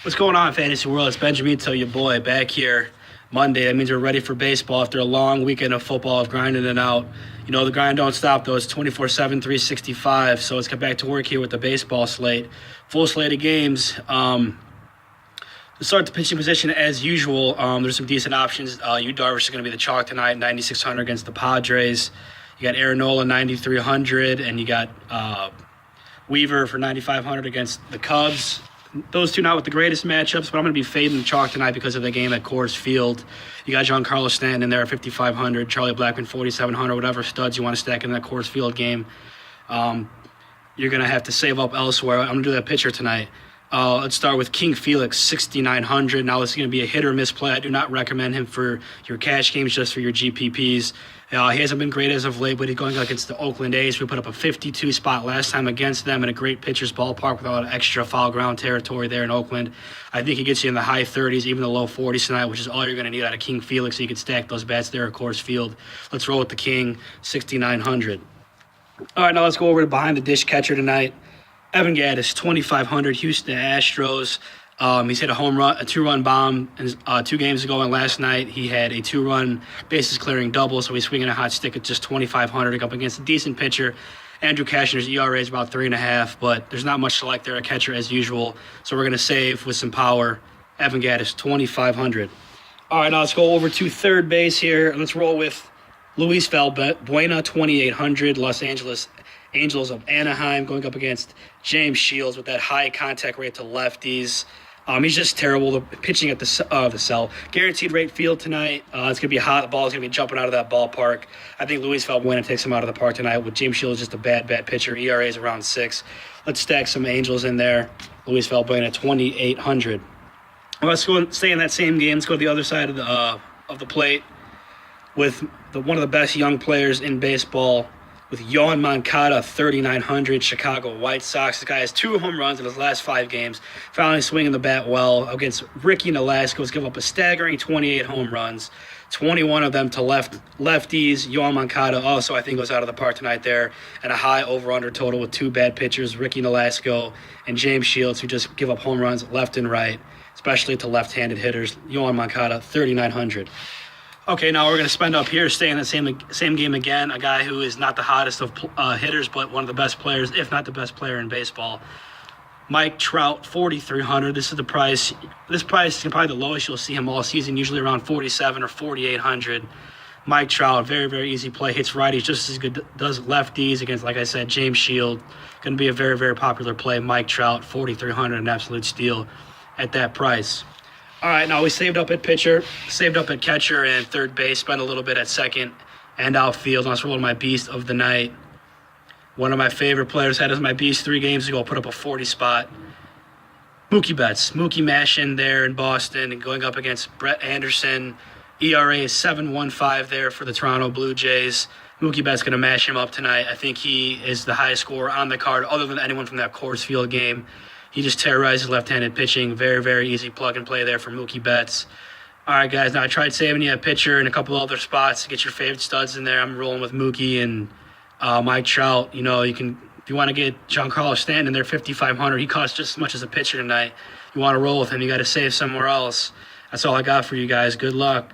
What's going on, Fantasy World? It's Benjamito, your boy, back here Monday. That means we're ready for baseball after a long weekend of football, of grinding it out. You know, the grind don't stop, though. It's 24/7, 365. So let's get back to work here with the baseball slate. Full slate of games. To start the pitching position, as usual, there's some decent options. Yu Darvish is going to be the chalk tonight, 9,600 against the Padres. You got Aaron Nola, 9,300, and you got Weaver for 9,500 against the Cubs. Those two not with the greatest matchups, but I'm going to be fading the chalk tonight because of the game at Coors Field. You got Giancarlo Stanton in there at 5,500, Charlie Blackmon 4,700, whatever studs you want to stack in that Coors Field game. You're going to have to save up elsewhere. I'm going to do that pitcher tonight. Let's start with King Felix, 6,900. Now, this is going to be a hit or miss play. I do not recommend him for your cash games, just for your GPPs. He hasn't been great as of late, but he's going against the Oakland A's. We put up a 52 spot last time against them in a great pitcher's ballpark with a lot of extra foul ground territory there in Oakland. I think he gets you in the high 30s, even the low 40s tonight, which is all you're going to need out of King Felix, so you can stack those bats there at Coors Field. Let's roll with the King, 6,900. All right, now let's go over to behind the dish catcher tonight. Evan Gattis, 2,500, Houston Astros. He's hit a home run, a two-run bomb 2 games ago, and last night he had a 2-run bases-clearing double, so he's swinging a hot stick at just 2,500 up against a decent pitcher. Andrew Cashner's ERA is about 3.5, but there's not much to like there at catcher as usual, so we're going to save with some power. Evan Gattis, 2,500. All right, now let's go over to third base here. Let's roll with Luis Valbuena, 2,800, Los Angeles Angels of Anaheim, going up against James Shields with that high contact rate to lefties. He's just terrible. The pitching at the cell. Guaranteed rate field tonight. It's going to be hot. The ball is going to be jumping out of that ballpark. I think Luis Valbuena takes him out of the park tonight with James Shields just a bad pitcher. ERA is around 6. Let's stack some Angels in there. Luis Valbuena, 2,800. Let's go and stay in that same game. Let's go to the other side of the plate with one of the best young players in baseball, with Yoan Moncada, 3,900, Chicago White Sox. This guy has 2 home runs in his last 5 games, finally swinging the bat well against Ricky Nolasco. Give up a staggering 28 home runs, 21 of them to lefties. Yoan Moncada also, I think, goes out of the park tonight there, and a high over-under total with 2 bad pitchers, Ricky Nolasco and James Shields, who just give up home runs left and right, especially to left-handed hitters. Yoan Moncada, 3,900. Okay, now we're going to spend up here, stay in the same game again. A guy who is not the hottest of hitters, but one of the best players, if not the best player in baseball. Mike Trout, 4,300. This is the price. This price is probably the lowest you'll see him all season, usually around 4,700 or 4,800. Mike Trout, very, very easy play. Hits righties just as good, does lefties against, like I said, James Shield. Going to be a very, very popular play. Mike Trout, 4,300, an absolute steal at that price. All right, now we saved up at pitcher, saved up at catcher and third base, spent a little bit at second and outfield. Let's roll my beast of the night. One of my favorite players had as my beast 3 games ago, put up a 40 spot. Mookie Betts, Mookie mashing there in Boston and going up against Brett Anderson. ERA is 7.15 there for the Toronto Blue Jays. Mookie Betts going to mash him up tonight. I think he is the highest scorer on the card other than anyone from that Coors Field game. He just terrorizes left-handed pitching. Very, very easy plug-and-play there for Mookie Betts. All right, guys, now I tried saving you a pitcher and a couple other spots to get your favorite studs in there. I'm rolling with Mookie and Mike Trout. You know, if you want to get Giancarlo Stanton in there, 5,500. He costs just as much as a pitcher tonight. You want to roll with him, you got to save somewhere else. That's all I got for you guys. Good luck.